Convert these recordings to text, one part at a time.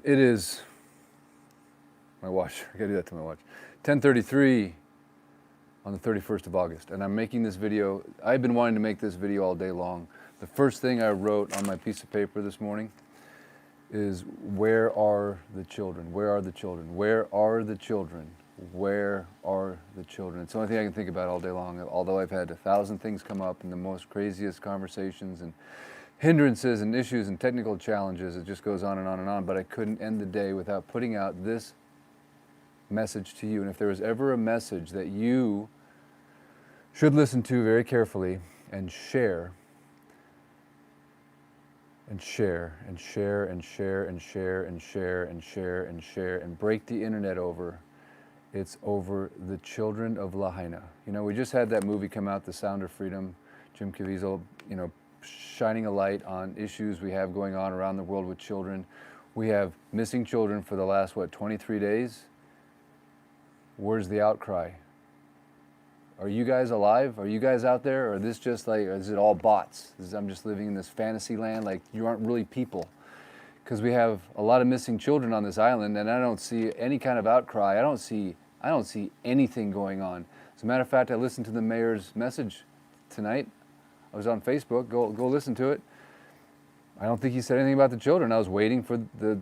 It is my watch. I gotta do that to my watch. 10:33 on the 31st of August, and I'm making this video. I've been wanting to make this video all day long. The first thing I wrote on my piece of paper this morning is, where are the children? Where are the children? Where are the children? Where are the children? It's the only thing I can think about all day long, although I've had 1,000 things come up in the most craziest conversations and hindrances and issues and technical challenges. It just goes on and on and on, but I couldn't end the day without putting out this message to you. And if there was ever a message that you should listen to very carefully and share, and share, and share, and share, and share, and share, and share, and share, and break the internet over, it's over the children of Lahaina. You know, we just had that movie come out, The Sound of Freedom, Jim Caviezel, shining a light on issues we have going on around the world with children. We have missing children for the last, 23 days? Where's the outcry? Are you guys alive? Are you guys out there? Or is this just like, is it all bots? I'm just living in this fantasy land, like you aren't really people. Because we have a lot of missing children on this island, and I don't see any kind of outcry. I don't see anything going on. As a matter of fact, I listened to the mayor's message tonight. I was on Facebook. Go listen to it. I don't think he said anything about the children. I was waiting for the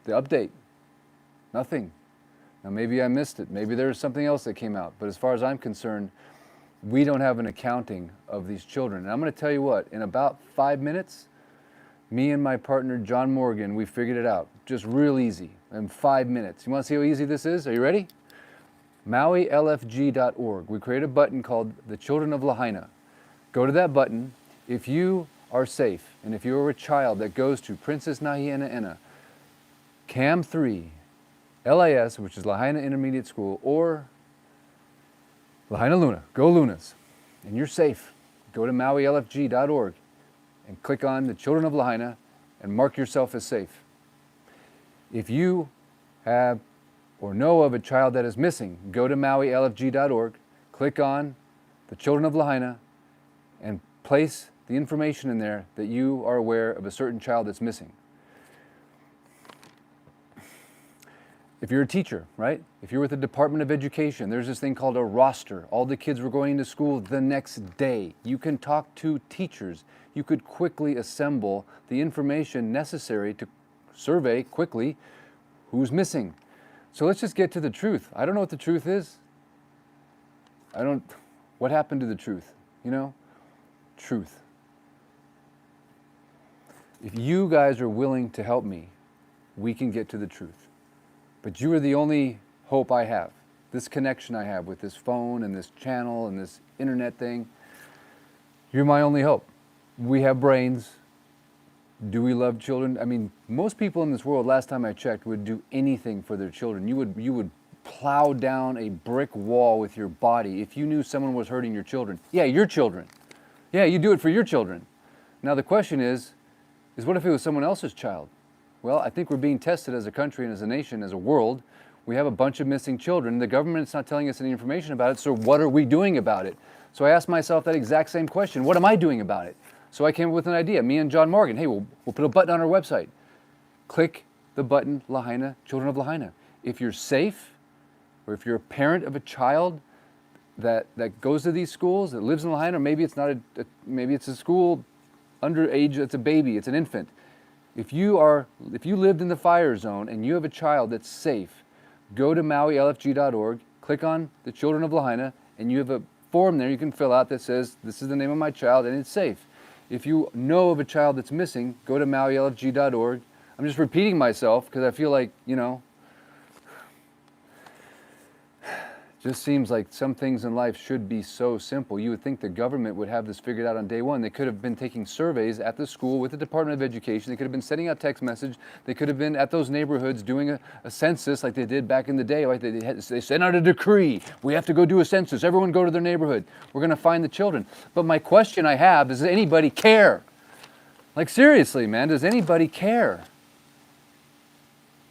update. Nothing. Now maybe I missed it. Maybe there's something else that came out. But as far as I'm concerned, we don't have an accounting of these children. And I'm going to tell you what, in about 5 minutes, me and my partner, John Morgan, we figured it out. Just real easy, in 5 minutes. You want to see how easy this is? Are you ready? MauiLFG.org. We created a button called The Children of Lahaina. Go to that button. If you are safe, and if you are a child that goes to Princess Nahi'ena'ena, CAM 3, LIS, which is Lahaina Intermediate School, or Lahaina Luna, go Lunas, and you're safe, go to MauiLFG.org and click on the Children of Lahaina and mark yourself as safe. If you have or know of a child that is missing, go to MauiLFG.org, click on the Children of Lahaina, and place the information in there that you are aware of a certain child that's missing. If you're a teacher, right? If you're with the Department of Education, there's this thing called a roster. All the kids were going into school the next day. You can talk to teachers. You could quickly assemble the information necessary to survey quickly who's missing. So let's just get to the truth. I don't know what the truth is. What happened to the truth? Truth. If you guys are willing to help me, we can get to the truth. But you are the only hope I have. This connection I have with this phone and this channel and this internet thing, you're my only hope. We have brains. Do we love children? I mean, most people in this world, last time I checked, would do anything for their children. You would plow down a brick wall with your body if you knew someone was hurting your children. Yeah, your children. Yeah, you do it for your children. Now the question is what if it was someone else's child? Well, I think we're being tested as a country and as a nation, as a world. We have a bunch of missing children. The government's not telling us any information about it, so what are we doing about it? So I asked myself that exact same question. What am I doing about it? So I came up with an idea. Me and John Morgan, hey, we'll put a button on our website. Click the button, Lahaina, Children of Lahaina. If you're safe, or if you're a parent of a child that goes to these schools, that lives in Lahaina, or maybe it's not maybe it's a school underage, it's a baby, it's an infant. If you lived in the fire zone and you have a child that's safe, go to MauiLFG.org, click on the Children of Lahaina, and you have a form there you can fill out that says, this is the name of my child and it's safe. If you know of a child that's missing, go to MauiLFG.org. I'm just repeating myself because I feel like, just seems like some things in life should be so simple. You would think the government would have this figured out on day one. They could have been taking surveys at the school with the Department of Education. They could have been sending out text message. They could have been at those neighborhoods doing a census like they did back in the day. Right? They sent out a decree. We have to go do a census. Everyone go to their neighborhood. We're going to find the children. But my question I have is, does anybody care? Like seriously, man, does anybody care?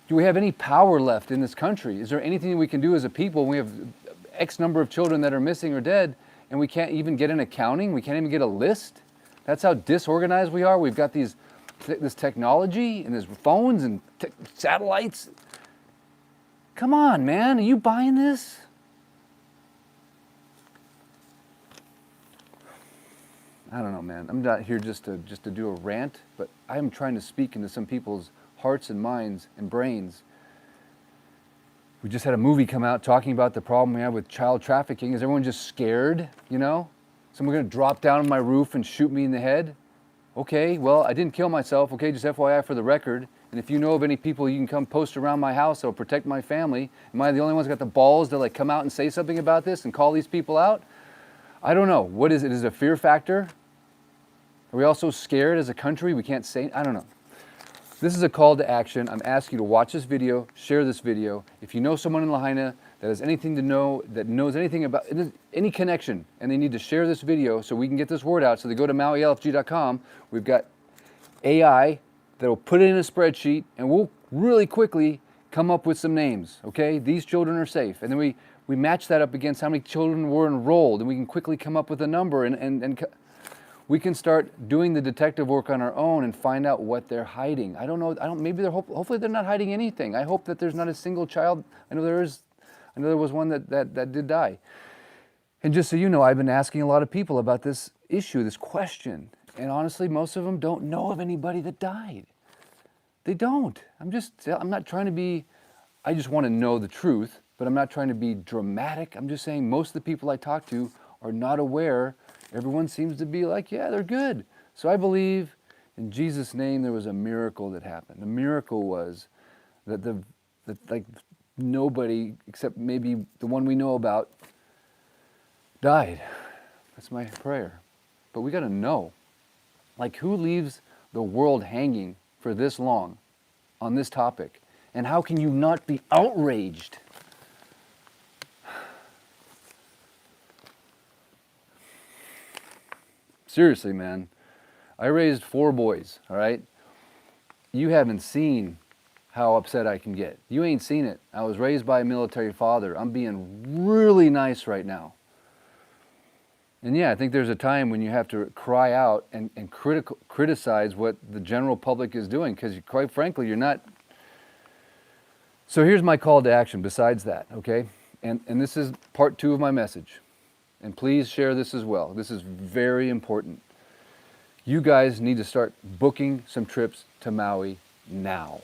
Do we have any power left in this country? Is there anything we can do as a people when we have X number of children that are missing or dead and we can't even get an accounting? We can't even get a list? That's how disorganized we are. We've got these this technology and this phones and satellites. Come on, man, are you buying this? I don't know, man. I'm not here just to do a rant, but I'm trying to speak into some people's hearts and minds and brains. We just had a movie come out talking about the problem we have with child trafficking. Is everyone just scared, you know? Someone gonna drop down on my roof and shoot me in the head? Okay, well, I didn't kill myself, okay, just FYI for the record. And if you know of any people you can come post around my house that'll protect my family, am I the only ones that got the balls to like come out and say something about this and call these people out? I don't know. What is it? Is it a fear factor? Are we all so scared as a country we can't say? I don't know. This is a call to action. I'm asking you to watch this video, share this video. If you know someone in Lahaina that has anything to know, that knows anything about any connection, and they need to share this video so we can get this word out, so they go to MauiLFG.com. We've got AI that'll put it in a spreadsheet, and we'll really quickly come up with some names, okay? These children are safe. And then we match that up against how many children were enrolled, and we can quickly come up with a number, and we can start doing the detective work on our own and find out what they're hiding. I don't know, maybe hopefully they're not hiding anything. I hope that there's not a single child. I know there was one that did die. And just so you know, I've been asking a lot of people about this issue, this question. And honestly, most of them don't know of anybody that died. They don't. I'm not trying to be, I just want to know the truth, but I'm not trying to be dramatic. I'm just saying most of the people I talk to are not aware. Everyone seems to be like, yeah, they're good. So I believe in Jesus' name there was a miracle that happened. The miracle was that like nobody except maybe the one we know about died. That's my prayer. But we got to know. Like, who leaves the world hanging for this long on this topic? And how can you not be outraged? Seriously, man. I raised 4 boys, all right? You haven't seen how upset I can get. You ain't seen it. I was raised by a military father. I'm being really nice right now. And yeah, I think there's a time when you have to cry out and criticize what the general public is doing, because quite frankly, you're not. So here's my call to action besides that, okay? And this is part 2 of my message. And please share this as well. This is very important. You guys need to start booking some trips to Maui now.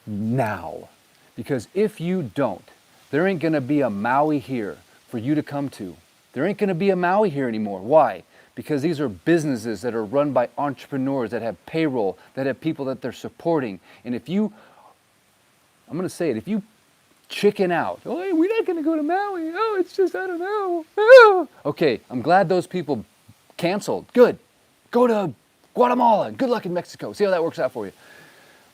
Now. Because if you don't, there ain't gonna be a Maui here for you to come to. There ain't gonna be a Maui here anymore. Why? Because these are businesses that are run by entrepreneurs that have payroll, that have people that they're supporting. And if you, I'm gonna say it, if you chicken out, oh, hey, we're not gonna go to Maui, oh, it's just, I don't know. Oh. Okay, I'm glad those people canceled. Good. Go to Guatemala. Good luck in Mexico. See how that works out for you.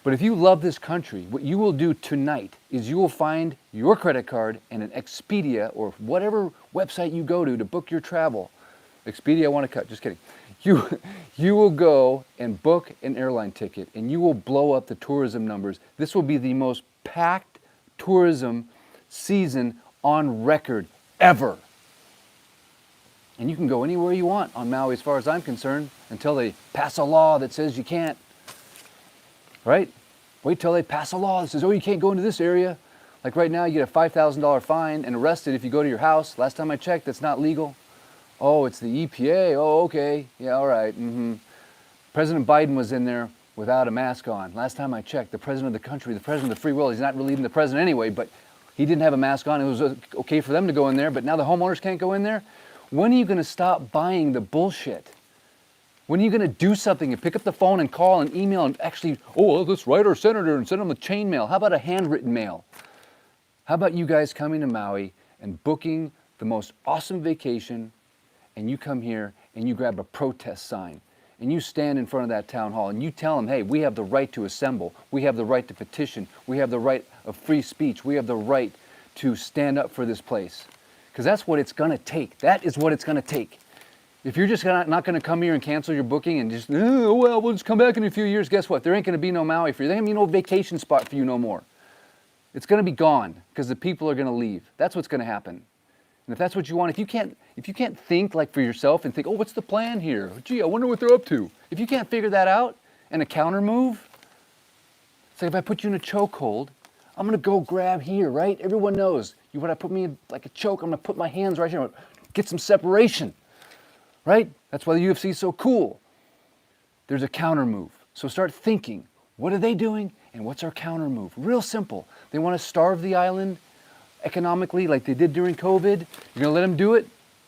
But if you love this country, what you will do tonight is you will find your credit card and an Expedia or whatever website you go to book your travel. Expedia, I want to cut, just kidding. You will go and book an airline ticket and you will blow up the tourism numbers. This will be the most packed tourism season on record ever. And you can go anywhere you want on Maui as far as I'm concerned until they pass a law that says you can't. Right? Wait till they pass a law that says, oh, you can't go into this area. Like right now, you get a $5,000 fine and arrested if you go to your house. Last time I checked, that's not legal. Oh, it's the EPA. Oh, okay. Yeah, all right. President Biden was in there without a mask on. Last time I checked, the president of the country, the president of the free world, he's not really even the president anyway, but he didn't have a mask on. It was okay for them to go in there, but now the homeowners can't go in there. When are you going to stop buying the bullshit? When are you going to do something and pick up the phone and call and email and actually, oh, well, let's write our senator and send them a chain mail? How about a handwritten mail? How about you guys coming to Maui and booking the most awesome vacation, and you come here and you grab a protest sign and you stand in front of that town hall and you tell them, hey, we have the right to assemble. We have the right to petition. We have the right of free speech. We have the right to stand up for this place. Because that's what it's going to take. That is what it's going to take. If you're just not going to come here and cancel your booking and just, oh, well, we'll just come back in a few years, guess what? There ain't going to be no Maui for you. There ain't going to be no vacation spot for you no more. It's going to be gone because the people are going to leave. That's what's going to happen. And if that's what you want, if you can't think like for yourself and think, oh, what's the plan here? Gee, I wonder what they're up to. If you can't figure that out and a counter move, it's like if I put you in a chokehold, I'm gonna go grab here, right? Everyone knows you want to put me in like a choke. I'm gonna put my hands right here, get some separation, right? That's why the UFC is so cool. There's a counter move. So start thinking, what are they doing and what's our counter move? Real simple. They want to starve the island economically like they did during COVID. You're gonna let them do it?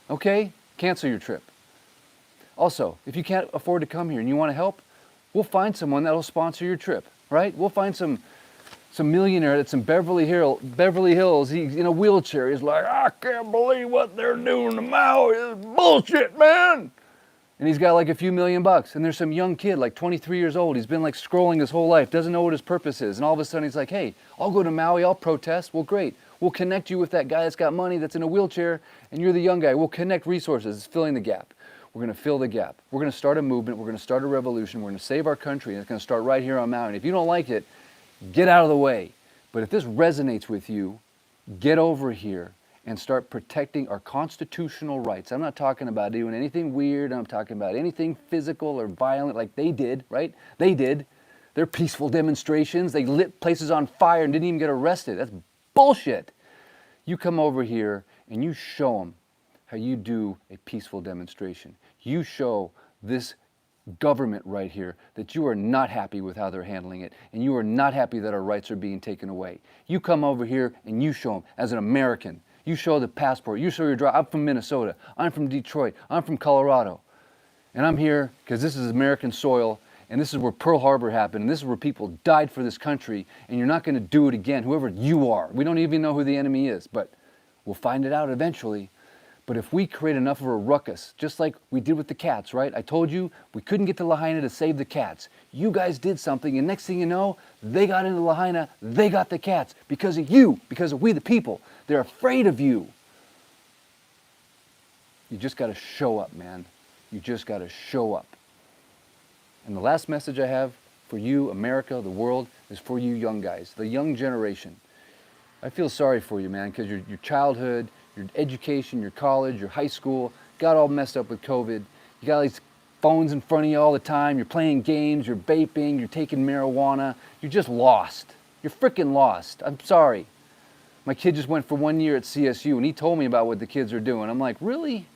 Okay, cancel your trip. Also, if you can't afford to come here and you want to help, we'll find someone that'll sponsor your trip, right? We'll find some millionaire that's in Beverly Hills. He's in a wheelchair. He's like, I can't believe what they're doing to Maui. It's bullshit, man. And he's got like a few $1,000,000. And there's some young kid, like 23 years old. He's been like scrolling his whole life, doesn't know what his purpose is. And all of a sudden he's like, hey, I'll go to Maui, I'll protest. Well, great. We'll connect you with that guy that's got money, that's in a wheelchair, and you're the young guy. We'll connect resources. It's filling the gap. We're going to fill the gap. We're going to start a movement. We're going to start a revolution. We're going to save our country, and it's going to start right here on Maui. And if you don't like it, get out of the way. But if this resonates with you, get over here and start protecting our constitutional rights. I'm not talking about doing anything weird. I'm talking about anything physical or violent like they did, right? They did. They're peaceful demonstrations. They lit places on fire and didn't even get arrested. That's bullshit. You come over here and you show them how you do a peaceful demonstration. You show this government right here that you are not happy with how they're handling it, and you are not happy that our rights are being taken away. You come over here and you show them as an American. You show the passport. You show your drive. I'm from Minnesota. I'm from Detroit. I'm from Colorado. And I'm here because this is American soil, and this is where Pearl Harbor happened, and this is where people died for this country, and you're not going to do it again, whoever you are. We don't even know who the enemy is, but we'll find it out eventually. But if we create enough of a ruckus, just like we did with the cats, right? I told you we couldn't get to Lahaina to save the cats. You guys did something, and next thing you know, they got into Lahaina, they got the cats because of you, because of we the people. They're afraid of you. You just got to show up, man. You just got to show up. And the last message I have for you, America, the world, is for you young guys, the young generation. I feel sorry for you, man, because your childhood, your education, your college, your high school got all messed up with COVID. You got these phones in front of you all the time. You're playing games, you're vaping, you're taking marijuana. You're just lost. You're freaking lost. I'm sorry. My kid just went for 1 year at CSU, and he told me about what the kids are doing. I'm like, really?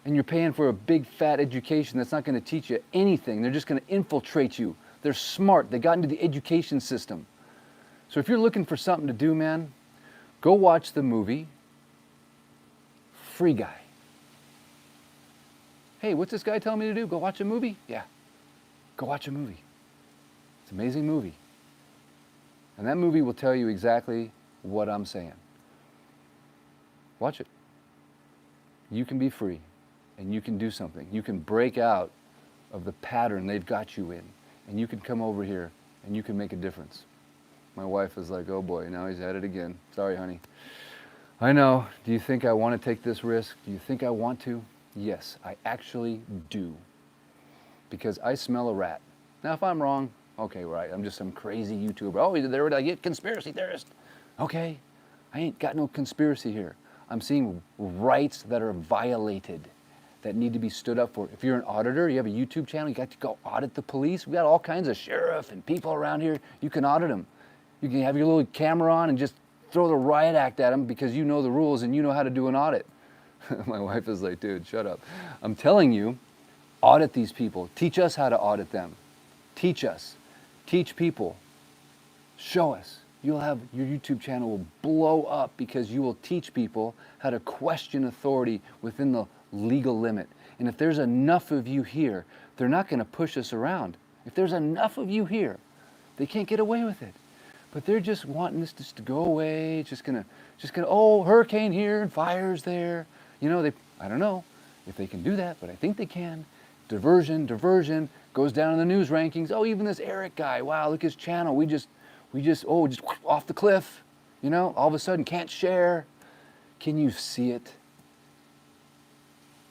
And you're paying for a big, fat education that's not going to teach you anything. They're just going to infiltrate you. They're smart. They got into the education system. So if you're looking for something to do, man, go watch the movie Free Guy. Hey, what's this guy telling me to do? Go watch a movie? Yeah, go watch a movie. It's an amazing movie. And that movie will tell you exactly what I'm saying. Watch it. You can be free, and you can do something. You can break out of the pattern they've got you in, and you can come over here, and you can make a difference. My wife is like, oh boy, now he's at it again. Sorry, honey. I know. Do you think I want to take this risk? Do you think I want to? Yes, I actually do. Because I smell a rat. Now, if I'm wrong, okay, right, I'm just some crazy YouTuber. Oh, there I get conspiracy theorist. Okay, I ain't got no conspiracy here. I'm seeing rights that are violated that need to be stood up for. If you're an auditor, you have a YouTube channel, you got to go audit the police. We got all kinds of sheriff and people around here. You can audit them. You can have your little camera on and just throw the riot act at them because you know the rules and you know how to do an audit. My wife is like, dude, shut up. I'm telling you, audit these people. Teach us how to audit them. Teach us. Teach people. Show us. You'll have, your YouTube channel will blow up because you will teach people how to question authority within the legal limit. And if there's enough of you here, they're not going to push us around. If there's enough of you here, they can't get away with it. But they're just wanting this just to go away. Just gonna, oh, hurricane here and fires there. You know, I don't know if they can do that, but I think they can. Diversion goes down in the news rankings. Oh, even this Eric guy, wow, look at his channel. We just off the cliff. You know, all of a sudden can't share. Can you see it?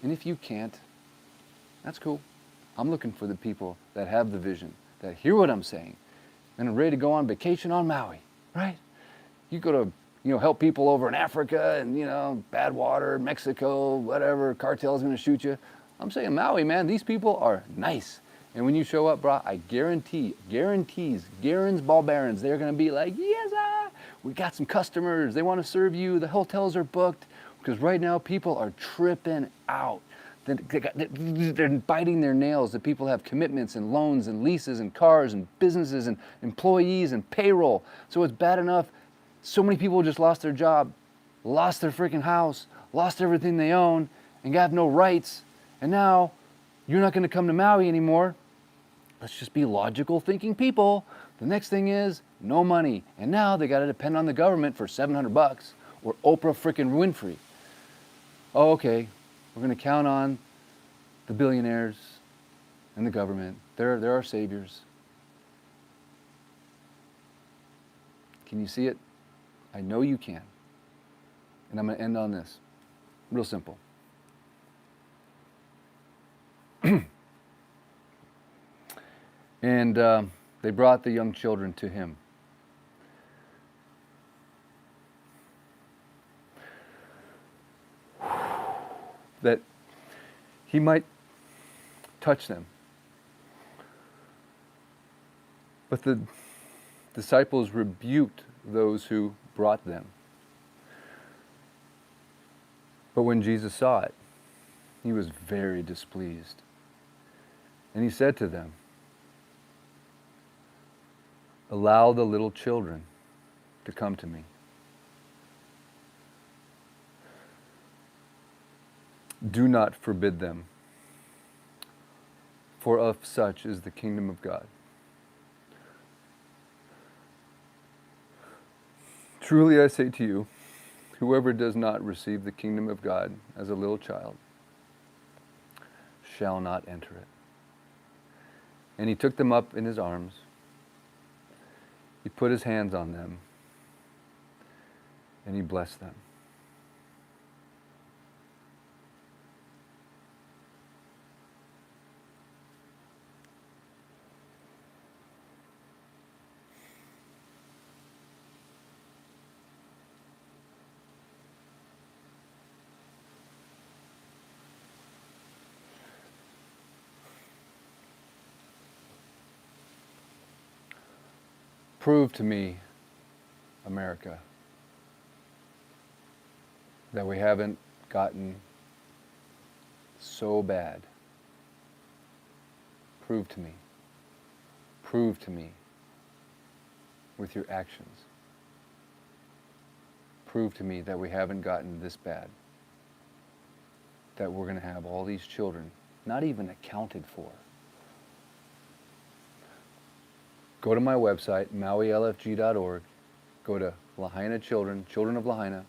And if you can't, that's cool. I'm looking for the people that have the vision, that hear what I'm saying, and are ready to go on vacation on Maui, right? You go to help people over in Africa and, bad water, Mexico, whatever, cartel's going to shoot you. I'm saying Maui, man, these people are nice. And when you show up, bro, I guarantees, Garens, Ball Barons, they're going to be like, yes, we got some customers. They want to serve you. The hotels are booked. Because right now, people are tripping out. They're biting their nails. The people have commitments and loans and leases and cars and businesses and employees and payroll. So it's bad enough. So many people just lost their job, lost their freaking house, lost everything they own, and have no rights. And now, you're not going to come to Maui anymore. Let's just be logical thinking people. The next thing is no money. And now they got to depend on the government for $700 or Oprah freaking Winfrey. Oh, okay. We're going to count on the billionaires and the government. They're our saviors. Can you see it? I know you can. And I'm going to end on this. Real simple. And they brought the young children to him. That he might touch them. But the disciples rebuked those who brought them. But when Jesus saw it, he was very displeased. And he said to them, "Allow the little children to come to me. Do not forbid them, for of such is the kingdom of God. Truly I say to you, whoever does not receive the kingdom of God as a little child shall not enter it." And he took them up in his arms. He put his hands on them, and he blessed them. Prove to me, America, that we haven't gotten so bad. Prove to me. Prove to me with your actions. Prove to me that we haven't gotten this bad. That we're going to have all these children not even accounted for. Go to my website, mauilfg.org. Go to Lahaina Children, Children of Lahaina.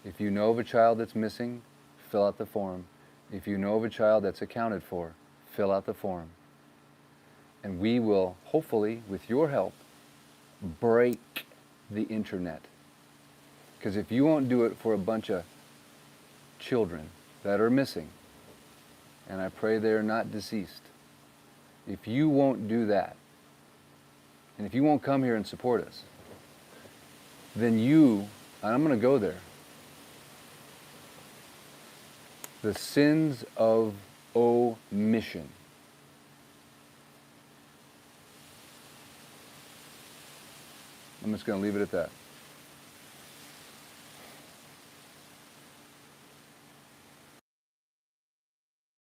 If you know of a child that's missing, fill out the form. If you know of a child that's accounted for, fill out the form. And we will, hopefully, with your help, break the internet. Because if you won't do it for a bunch of children that are missing, and I pray they are not deceased, if you won't do that, and if you won't come here and support us, then you, and I'm going to go there, the sins of omission. I'm just going to leave it at that.